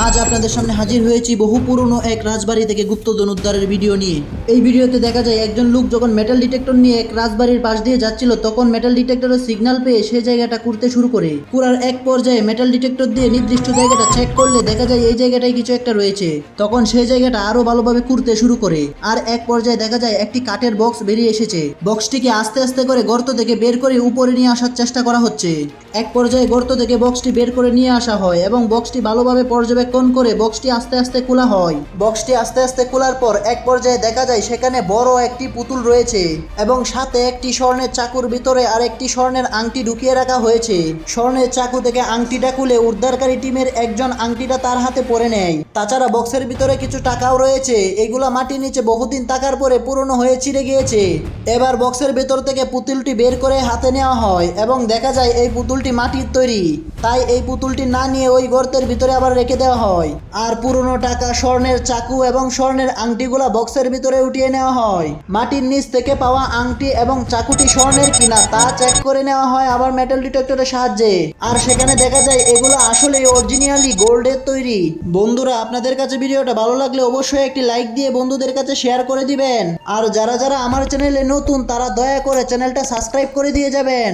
আজ আপনাদের সামনে হাজির হয়েছি বহু পুরনো এক রাজবাড়ি থেকে গুপ্তধন উদ্ধারের ভিডিও নিয়ে। এই ভিডিওতে দেখা যায় একজন লোক যখন মেটাল ডিটেক্টর নিয়ে এক রাজবাড়ির পাশ দিয়ে যাচ্ছিল, তখন মেটাল ডিটেক্টরের সিগন্যাল পেয়ে সেই জায়গাটা কুড়তে শুরু করে। কুড়ার এক পর্যায়ে মেটাল ডিটেক্টর দিয়ে নির্দিষ্ট জায়গাটা চেক করলে দেখা যায় এই জায়গাটায় কিছু একটা রয়েছে। তখন সেই জায়গাটা আরো ভালোভাবে কুড়তে শুরু করে, আর এক পর্যায়ে দেখা যায় একটি কাঠের বক্স বেরিয়ে এসেছে। বক্সটিকে আস্তে আস্তে করে গর্ত থেকে বের করে উপরে নিয়ে আসার চেষ্টা করা হচ্ছে। এক পর্যায়ে গর্ত থেকে বক্সটি বের করে নিয়ে আসা হয় এবং বক্সটি ভালোভাবে পর্যবেক্ষণ করে বক্সটি আস্তে আস্তে খোলা হয়। বক্সটি আস্তে আস্তে খোলার পর এক পর্যায়ে দেখা যায় সেখানে বড় একটি পুতুল রয়েছে এবং সাথে একটি স্বর্ণের চাকুর ভিতরে আর একটি স্বর্ণের আংটি ঢুকিয়ে রাখা হয়েছে। স্বর্ণের চাকু থেকে আংটিটা খুলে উদ্ধারকারী টিমের একজন আংটিটা তার হাতে পরে নেয়। তাছাড়া বক্সের ভিতরে কিছু টাকাও রয়েছে, এগুলা মাটির নিচে বহুদিন থাকার পরে পুরনো হয়ে ছিঁড়ে গিয়েছে। এবার বক্সের ভিতর থেকে পুতুলটি বের করে হাতে নেওয়া হয় এবং দেখা যায় এই পুতুলটি মাটির তৈরি, তাই এই পুতুলটি না নিয়ে ওই গর্তের ভিতরে আবার রেখে দেওয়া হয়। আর পুরনো টাকা, স্বর্ণের চাকু এবং স্বর্ণের আংটিগুলা বক্সের ভিতরে উঠিয়ে নেওয়া হয়। মাটির নিচ থেকে পাওয়া আংটি এবং চাকুটি স্বর্ণের কিনা তা চেক করে নেওয়া হয় আবার মেটাল ডিটেক্টরের সাহায্যে। আর সেখানে দেখা যায় এগুলো আসলে অরিজিনালি গোল্ডের তৈরি। বন্ধুরা, আপনাদের কাছে ভিডিওটা ভালো লাগলে অবশ্যই একটি লাইক দিয়ে বন্ধুদের কাছে শেয়ার করে দিবেন। আর যারা যারা আমার চ্যানেলে নতুন তারা দয়া করে চ্যানেলটা সাবস্ক্রাইব করে দিয়ে যাবেন।